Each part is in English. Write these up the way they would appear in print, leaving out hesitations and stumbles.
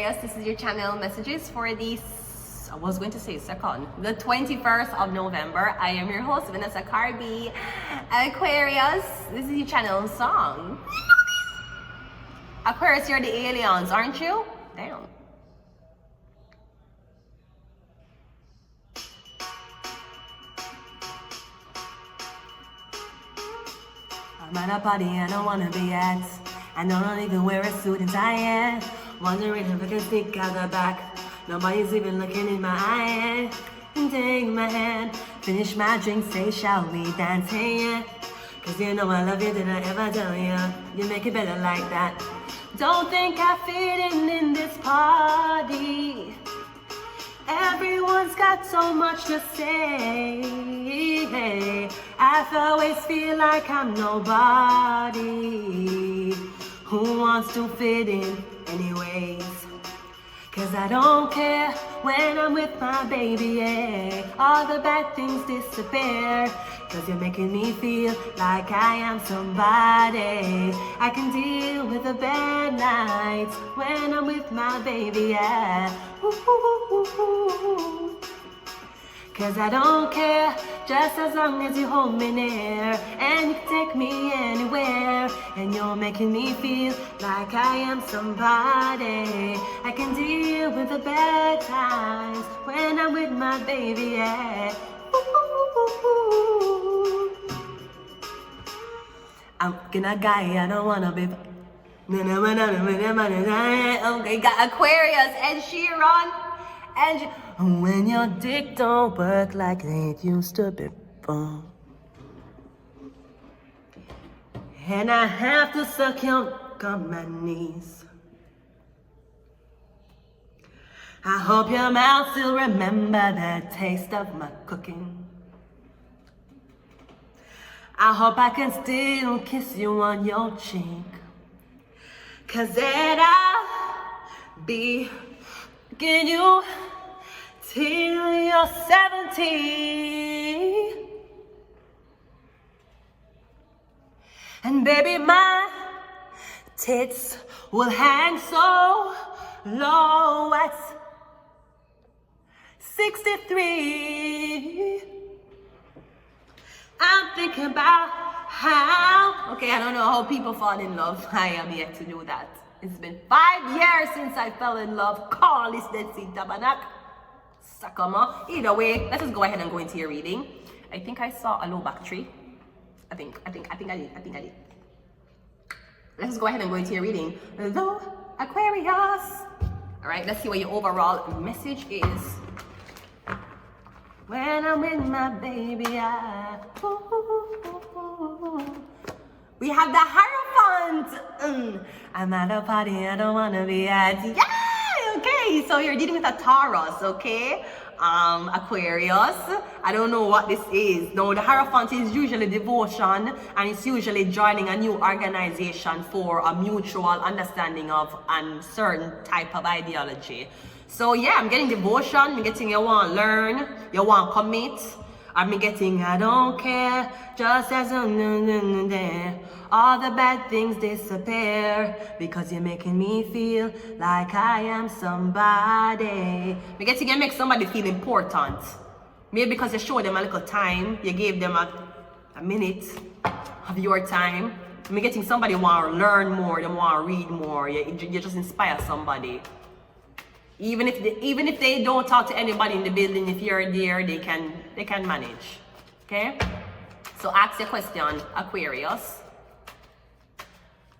Aquarius, this is your channel messages for the, I was going to say second, the 21st of November. I am your host, Vanessa Carby. Aquarius, this is your channel song. Aquarius, you're the aliens, aren't you? Damn. I'm at a party I don't wanna be at. I don't even wear a suit and tie. Wondering if I can sneak out the back. Nobody's even looking in my eye. And take my hand, finish my drink, say shall we dance? Hey, yeah. Cause you know I love you, did I ever tell you? You make it better like that. Don't think I fit in this party. Everyone's got so much to say. I always feel like I'm nobody who wants to fit in anyways. Cause I don't care when I'm with my baby, yeah. All the bad things disappear. Cause you're making me feel like I am somebody. I can deal with the bad nights when I'm with my baby, yeah. Ooh. Cause I don't care, just as long as you hold me near. And you can take me anywhere. And you're making me feel like I am somebody. I can deal with the bad times when I'm with my baby, yeah. I'm gonna guy, I don't wanna be. Okay, got Aquarius, Ed Sheeran. And when your dick don't work like it used to before, and I have to suck you on my knees, I hope your mouth still remember the taste of my cooking. I hope I can still kiss you on your cheek. Cause then I'll be getting you till you're 70. And baby, my tits will hang so low at 63. I'm thinking about how, okay, I don't know how people fall in love. I am yet to do that. It's been 5 years since I fell in love. Call this Dead Sea Tabanak. Sakama. Either way, let's just go ahead and go into your reading. I think I saw a low back tree. I think I did. Let's just go ahead and go into your reading. Hello, Aquarius. All right, let's see what your overall message is. When I'm with my baby, we have the Hierophant. I'm at a party I don't wanna be at. Yeah, okay. So you're dealing with a Taurus, okay? Aquarius. I don't know what this is. No, the Hierophant is usually devotion, and it's usually joining a new organization for a mutual understanding of a certain type of ideology. So yeah, I'm getting devotion, I'm getting you want to learn, you want to commit. I'm getting I don't care, just as all the bad things disappear. Because you're making me feel like I am somebody. I'm getting you make somebody feel important. Maybe because you showed them a little time, you gave them a minute of your time. I'm getting somebody want to learn more, they want to read more, you just inspire somebody. Even if they don't talk to anybody in the building, if you're there, they can manage. Okay? So ask your question, Aquarius.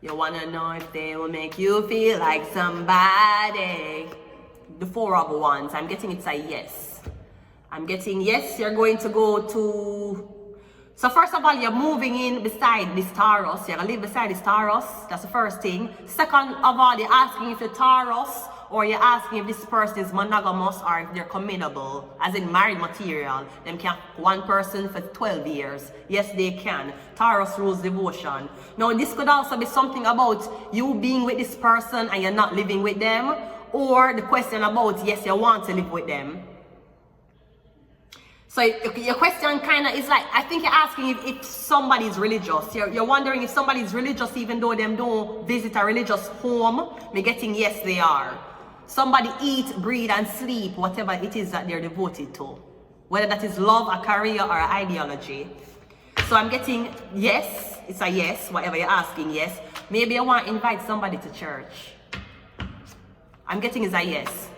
You wanna know if they will make you feel like somebody. The 4 of Wands. I'm getting it's a yes. I'm getting yes, you're going to go to. So first of all, you're moving in beside this Taurus. You're gonna live beside this Taurus. That's the first thing. Second of all, you're asking if the Taurus, or you're asking if this person is monogamous or if they're committable, as in married material. Them can one person for 12 years. Yes, they can. Taurus rules devotion. Now, this could also be something about you being with this person and you're not living with them, or the question about, yes, you want to live with them. So your question kind of is like, I think you're asking if somebody's religious. You're wondering if somebody's religious even though them don't visit a religious home. You're getting yes, they are. Somebody eat, breathe, and sleep, whatever it is that they're devoted to. Whether that is love, a career, or an ideology. So I'm getting yes, it's a yes, whatever you're asking, yes. Maybe I want to invite somebody to church. I'm getting is a yes.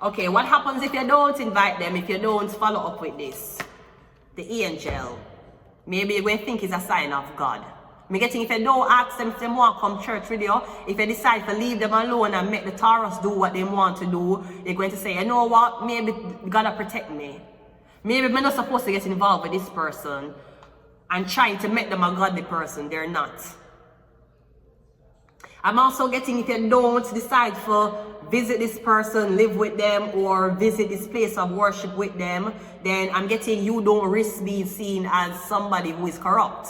Okay, what happens if you don't invite them, if you don't follow up with this? The angel. Maybe you're going to think it's a sign of God. I'm getting if you don't ask them if they want to come church with you, if you decide to leave them alone and make the Taurus do what they want to do, you're going to say, you know what, maybe God will protect me. Maybe I'm not supposed to get involved with this person and trying to make them a godly person. They're not. I'm also getting if you don't decide to visit this person, live with them, or visit this place of worship with them, then I'm getting you don't risk being seen as somebody who is corrupt.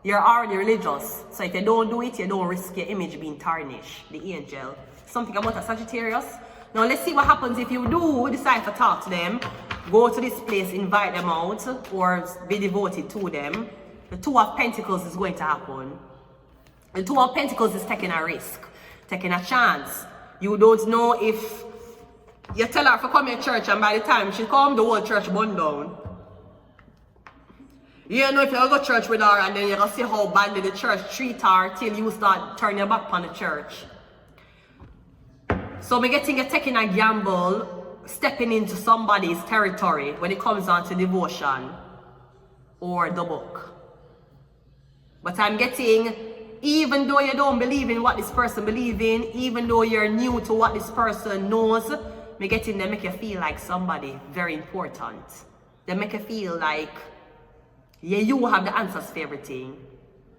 You're already religious. So if you don't do it, you don't risk your image being tarnished. The angel. Something about a Sagittarius. Now let's see what happens if you do decide to talk to them, go to this place, invite them out, or be devoted to them. The Two of Pentacles is going to happen. The Two of Pentacles is taking a risk, taking a chance. You don't know if you tell her to come to church and by the time she come, the whole church burn down. You don't know if you go to church with her and then you're going to see how badly the church treat her till you start turning your back on the church. So I'm getting you taking a gamble, stepping into somebody's territory when it comes down to devotion or the book. But I'm getting, even though you don't believe in what this person believes in, even though you're new to what this person knows, I'm getting them make you feel like somebody very important. They make you feel like, yeah, you have the answers for everything.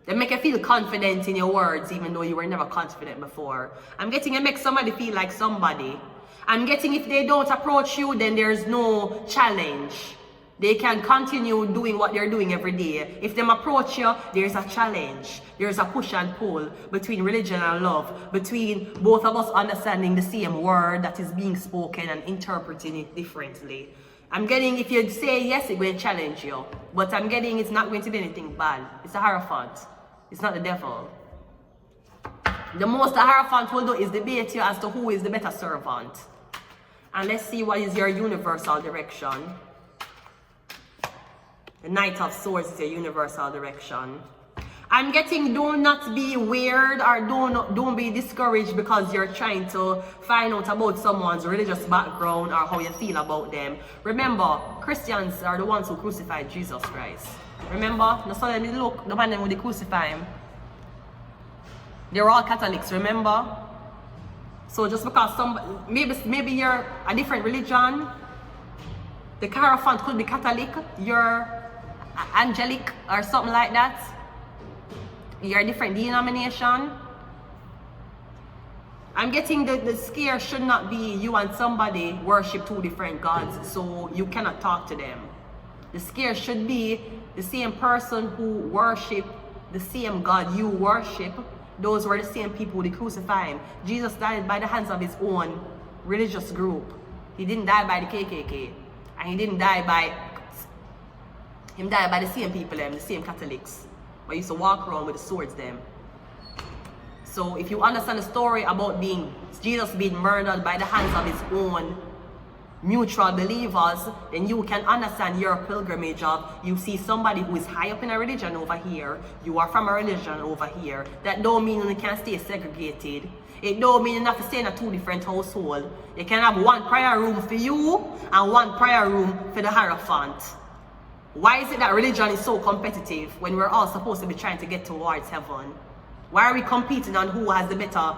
They make you feel confident in your words, even though you were never confident before. I'm getting it make somebody feel like somebody. I'm getting if they don't approach you, then there's no challenge. They can continue doing what they're doing every day. If them approach you, there's a challenge. There's a push and pull between religion and love, between both of us understanding the same word that is being spoken and interpreting it differently. I'm getting, if you say yes, it's going to challenge you. But I'm getting, it's not going to be anything bad. It's a Hierophant. It's not the devil. The most the Hierophant will do is debate you as to who is the better servant. And let's see what is your universal direction. The Knight of Swords is your universal direction. I'm getting do not be weird or don't be discouraged because you're trying to find out about someone's religious background or how you feel about them. Remember, Christians are the ones who crucified Jesus Christ. Remember? No, so let me look, the man them when they crucify him. They were all Catholics, remember? So just because maybe you're a different religion, the Hierophant could be Catholic, you're angelic or something like that. You're a different denomination. I'm getting the scare should not be you and somebody worship two different gods, so you cannot talk to them. The scare should be the same person who worship the same God you worship. Those were the same people who crucified him. Jesus died by the hands of his own religious group. He didn't die by the KKK. And he didn't die by, him died by the same people, the same Catholics. But used to walk around with the swords them. So if you understand the story about Jesus being murdered by the hands of his own mutual believers, then you can understand your pilgrimage of you see somebody who is high up in a religion over here, you are from a religion over here. That don't mean you can stay segregated. It don't mean you have to stay in a two different household. You can have one prayer room for you and one prayer room for the Hierophant. Why is it that religion is so competitive when we're all supposed to be trying to get towards heaven? Why are we competing on who has the better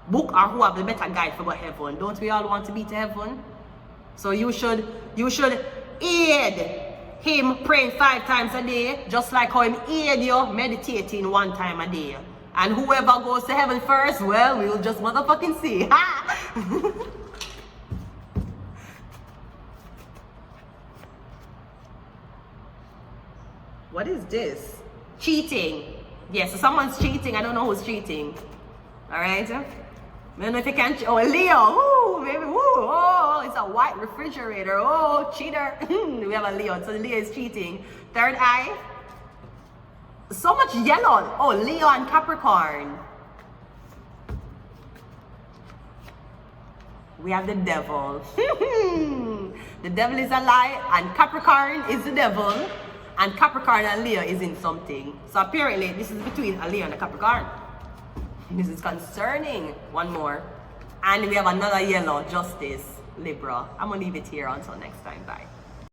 book or who have the better guide for what heaven? Don't we all want to be to heaven? So you should aid him praying 5 times a day, just like how him aid you meditating 1 time a day. And whoever goes to heaven first, well, we'll just motherfucking see. Ha! What is this? Cheating. Yes, so someone's cheating. I don't know who's cheating. Alright? I don't know if you can. Oh, Leo. Ooh, baby. Ooh. Oh, it's a white refrigerator. Oh, cheater. We have a Leo. So Leo is cheating. Third eye. So much yellow. Oh, Leo and Capricorn. We have the devil. The devil is a lie, and Capricorn is the devil, and Capricorn and Leo is in something. So apparently, this is between a Leo and a Capricorn. This is concerning. One more. And we have another yellow, Justice, Libra. I'm going to leave it here until next time. Bye.